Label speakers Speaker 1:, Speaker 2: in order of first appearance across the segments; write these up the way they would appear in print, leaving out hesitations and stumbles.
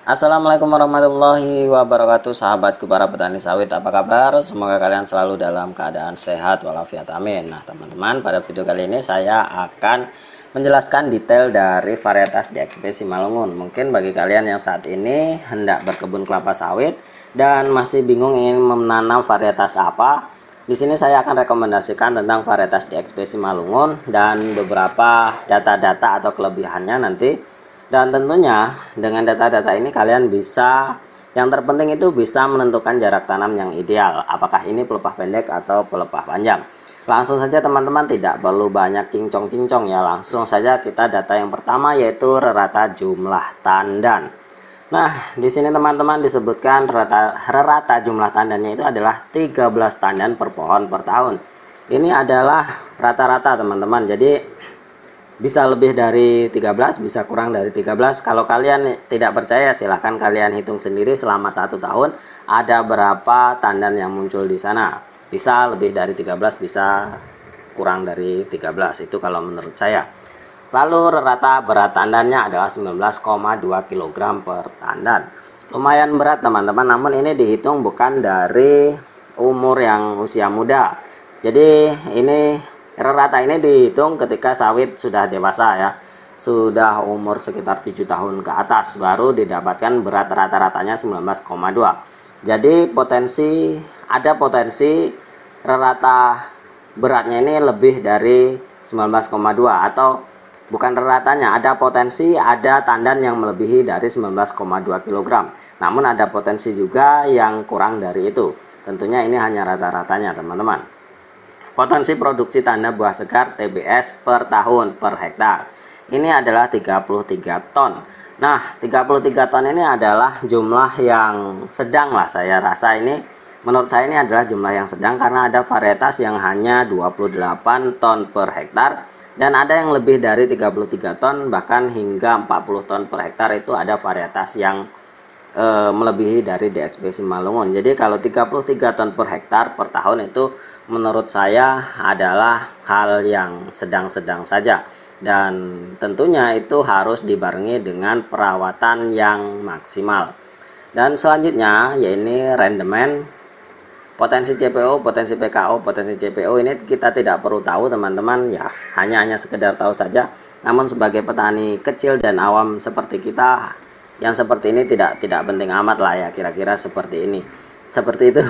Speaker 1: Assalamualaikum warahmatullahi wabarakatuh, sahabatku para petani sawit, apa kabar? Semoga kalian selalu dalam keadaan sehat walafiat, amin. Nah teman-teman, pada video kali ini saya akan menjelaskan detail dari varietas DXP Simalungun. Mungkin bagi kalian yang saat ini hendak berkebun kelapa sawit dan masih bingung ingin menanam varietas apa, di sini saya akan rekomendasikan tentang varietas DXP Simalungun dan beberapa data-data atau kelebihannya nanti. Dan tentunya dengan data-data ini kalian bisa, yang terpenting itu bisa menentukan jarak tanam yang ideal, apakah ini pelepah pendek atau pelepah panjang. Langsung saja teman-teman, tidak perlu banyak cincong-cincong ya, langsung saja kita data yang pertama yaitu rata jumlah tandan. Nah di sini teman-teman disebutkan rata jumlah tandannya itu adalah 13 tandan per pohon per tahun. Ini adalah rata-rata teman-teman, jadi bisa lebih dari 13, bisa kurang dari 13. Kalau kalian tidak percaya, silahkan kalian hitung sendiri selama 1 tahun ada berapa tandan yang muncul di sana. Bisa lebih dari 13, bisa kurang dari 13, itu kalau menurut saya. Lalu rata berat tandannya adalah 19,2 kg per tandan. Lumayan berat teman-teman, namun ini dihitung bukan dari umur yang usia muda. Jadi ini rata ini dihitung ketika sawit sudah dewasa ya, sudah umur sekitar 7 tahun ke atas, baru didapatkan berat rata-ratanya 19,2. Jadi ada potensi rata beratnya ini lebih dari 19,2, atau bukan ratanya, ada potensi ada tandan yang melebihi dari 19,2 kg. Namun ada potensi juga yang kurang dari itu. Tentunya ini hanya rata-ratanya teman-teman. Potensi produksi tanda buah segar TBS per tahun per hektar ini adalah 33 ton. Nah 33 ton ini adalah jumlah yang sedang lah, saya rasa ini, menurut saya ini adalah jumlah yang sedang, karena ada varietas yang hanya 28 ton per hektar dan ada yang lebih dari 33 ton bahkan hingga 40 ton per hektar. Itu ada varietas yang melebihi dari DXP Simalungun. Jadi kalau 33 ton per hektar per tahun itu menurut saya adalah hal yang sedang-sedang saja, dan tentunya itu harus dibarengi dengan perawatan yang maksimal. Dan selanjutnya yaitu rendemen, potensi CPO, potensi PKO, potensi CPO ini kita tidak perlu tahu teman-teman ya, hanya sekedar tahu saja. Namun sebagai petani kecil dan awam seperti kita yang seperti ini tidak penting amat lah ya, kira-kira seperti ini. Seperti itu.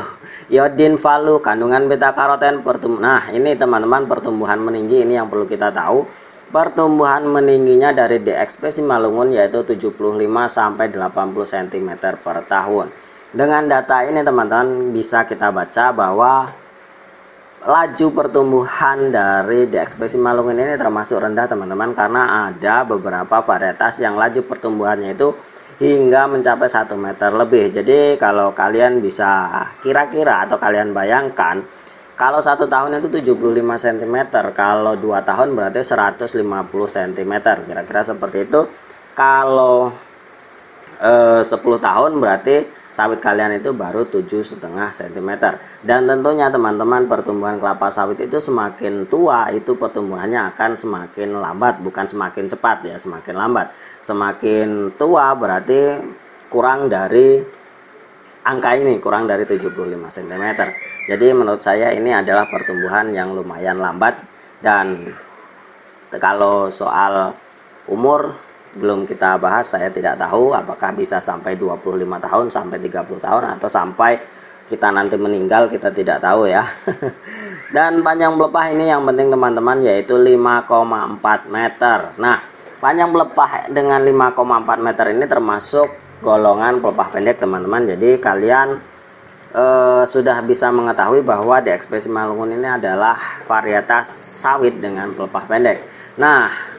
Speaker 1: Iodin, valu, kandungan beta karoten, nah ini teman-teman pertumbuhan meninggi ini yang perlu kita tahu. Pertumbuhan meningginya dari DXP Simalungun yaitu 75 sampai 80 cm per tahun. Dengan data ini teman-teman bisa kita baca bahwa laju pertumbuhan dari DXP Simalungun ini termasuk rendah teman-teman, karena ada beberapa varietas yang laju pertumbuhannya itu hingga mencapai 1 meter lebih. Jadi kalau kalian bisa kira-kira atau kalian bayangkan, kalau 1 tahun itu 75 cm, kalau 2 tahun berarti 150 cm, kira-kira seperti itu. Kalau 10 tahun berarti sawit kalian itu baru 7,5 cm. Dan tentunya teman-teman, pertumbuhan kelapa sawit itu semakin tua itu pertumbuhannya akan semakin lambat, bukan semakin cepat ya, semakin lambat. Semakin tua berarti kurang dari angka ini, kurang dari 75 cm. Jadi menurut saya ini adalah pertumbuhan yang lumayan lambat. Dan kalau soal umur belum kita bahas, saya tidak tahu apakah bisa sampai 25 tahun sampai 30 tahun atau sampai kita nanti meninggal, kita tidak tahu ya. Dan panjang pelepah ini yang penting teman-teman yaitu 5,4 meter. Nah panjang pelepah dengan 5,4 meter ini termasuk golongan pelepah pendek teman-teman. Jadi kalian sudah bisa mengetahui bahwa DXP Simalungun ini adalah varietas sawit dengan pelepah pendek. Nah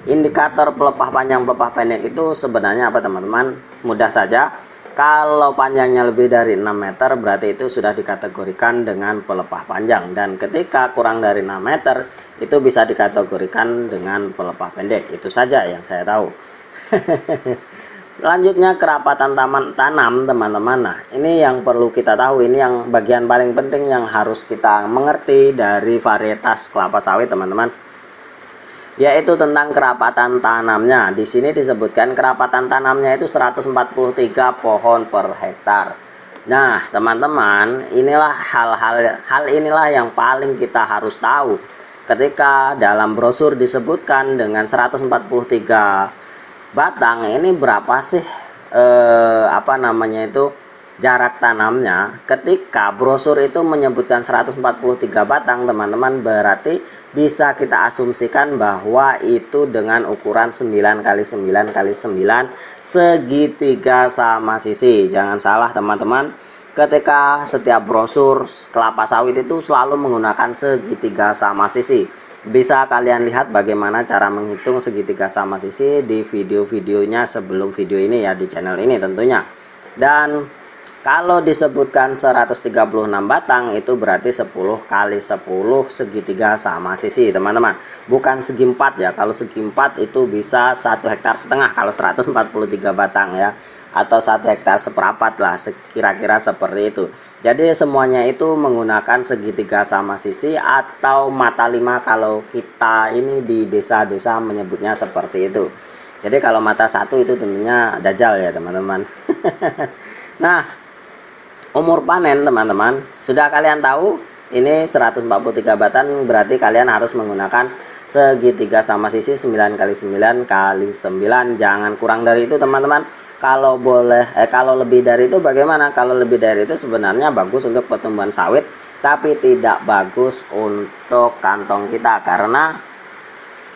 Speaker 1: indikator pelepah panjang pelepah pendek itu sebenarnya apa teman-teman? Mudah saja, kalau panjangnya lebih dari 6 meter berarti itu sudah dikategorikan dengan pelepah panjang, dan ketika kurang dari 6 meter itu bisa dikategorikan dengan pelepah pendek. Itu saja yang saya tahu. Selanjutnya kerapatan tanam teman-teman. Nah ini yang perlu kita tahu, ini yang bagian paling penting yang harus kita mengerti dari varietas kelapa sawit teman-teman. yaitu tentang kerapatan tanamnya. Di sini disebutkan kerapatan tanamnya itu 143 pohon per hektar. Nah, teman-teman, inilah hal inilah yang paling kita harus tahu. Ketika dalam brosur disebutkan dengan 143 batang, ini berapa sih jarak tanamnya? Ketika brosur itu menyebutkan 143 batang, teman-teman, berarti bisa kita asumsikan bahwa itu dengan ukuran 9x9x9 segitiga sama sisi. Jangan salah, teman-teman, ketika setiap brosur kelapa sawit itu selalu menggunakan segitiga sama sisi. Bisa kalian lihat bagaimana cara menghitung segitiga sama sisi di video-videonya sebelum video ini ya, di channel ini tentunya. Dan kalau disebutkan 136 batang, itu berarti 10 kali 10 segitiga sama sisi, teman-teman. Bukan segi 4 ya. Kalau segi 4 itu bisa 1,5 hektar kalau 143 batang ya, atau 1 hektar seperempat lah, kira-kira seperti itu. Jadi semuanya itu menggunakan segitiga sama sisi atau mata 5 kalau kita ini di desa-desa menyebutnya seperti itu. Jadi kalau mata 1 itu tentunya dajal ya, teman-teman. Nah, umur panen, teman-teman, sudah kalian tahu ini 143 batang, berarti kalian harus menggunakan segitiga sama sisi 9x9x9, jangan kurang dari itu, teman-teman. Kalau boleh kalau lebih dari itu bagaimana? Kalau lebih dari itu sebenarnya bagus untuk pertumbuhan sawit, tapi tidak bagus untuk kantong kita, karena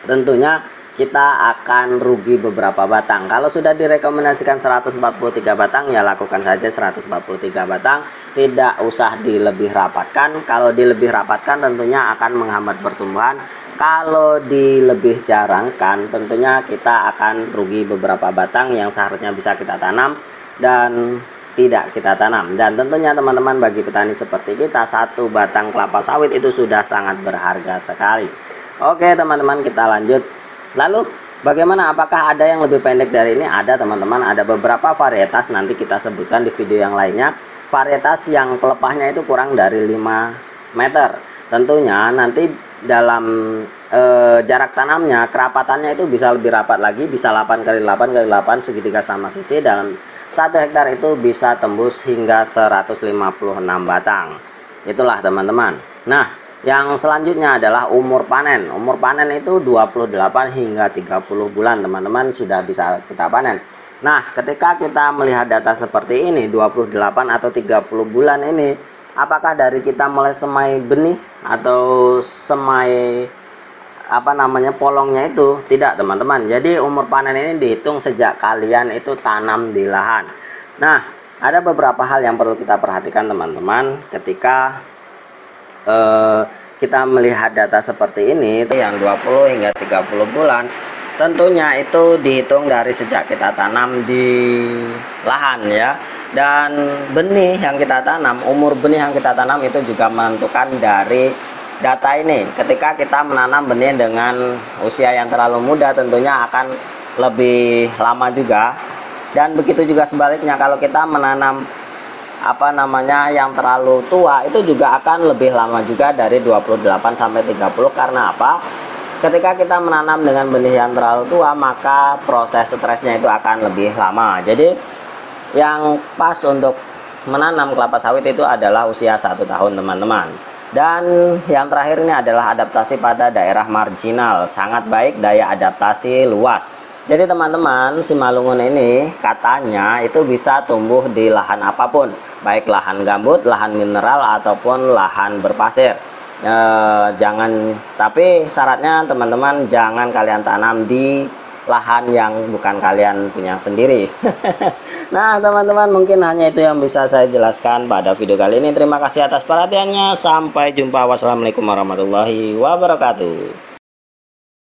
Speaker 1: tentunya kita akan rugi beberapa batang. Kalau sudah direkomendasikan 143 batang, ya lakukan saja 143 batang, tidak usah dilebih rapatkan. Kalau dilebih rapatkan tentunya akan menghambat pertumbuhan. Kalau dilebih jarangkan, tentunya kita akan rugi beberapa batang yang seharusnya bisa kita tanam dan tidak kita tanam. Dan tentunya, teman-teman, bagi petani seperti kita, satu batang kelapa sawit itu sudah sangat berharga sekali. Oke, teman-teman, kita lanjut. Lalu bagaimana, apakah ada yang lebih pendek dari ini? Ada, teman-teman, ada beberapa varietas, nanti kita sebutkan di video yang lainnya. Varietas yang pelepahnya itu kurang dari 5 meter. Tentunya nanti dalam jarak tanamnya, kerapatannya itu bisa lebih rapat lagi, bisa 8x8x8 segitiga sama sisi. Dalam 1 hektar itu bisa tembus hingga 156 batang. Itulah, teman-teman. Nah, yang selanjutnya adalah umur panen. Umur panen itu 28 hingga 30 bulan, teman-teman, sudah bisa kita panen. Nah, ketika kita melihat data seperti ini, 28 atau 30 bulan ini, apakah dari kita mulai semai benih atau semai polongnya itu? Tidak, teman-teman. Jadi umur panen ini dihitung sejak kalian itu tanam di lahan. Nah, ada beberapa hal yang perlu kita perhatikan, teman-teman, ketika kita melihat data seperti ini, yang 20 hingga 30 bulan. Tentunya itu dihitung dari sejak kita tanam di lahan ya. Dan benih yang kita tanam, umur benih yang kita tanam itu juga menentukan dari data ini. Ketika kita menanam benih dengan usia yang terlalu muda, tentunya akan lebih lama juga. Dan begitu juga sebaliknya, kalau kita menanam yang terlalu tua, itu juga akan lebih lama juga dari 28 sampai 30. Karena apa? Ketika kita menanam dengan benih yang terlalu tua, maka proses stresnya itu akan lebih lama. Jadi yang pas untuk menanam kelapa sawit itu adalah usia 1 tahun, teman-teman. Dan yang terakhir ini adalah adaptasi pada daerah marginal, sangat baik, daya adaptasi luas. Jadi, teman-teman, Simalungun ini katanya itu bisa tumbuh di lahan apapun, baik lahan gambut, lahan mineral, ataupun lahan berpasir. Tapi syaratnya, teman-teman, jangan kalian tanam di lahan yang bukan kalian punya sendiri. Nah, teman-teman, mungkin hanya itu yang bisa saya jelaskan pada video kali ini. Terima kasih atas perhatiannya. Sampai jumpa. Wassalamualaikum warahmatullahi wabarakatuh.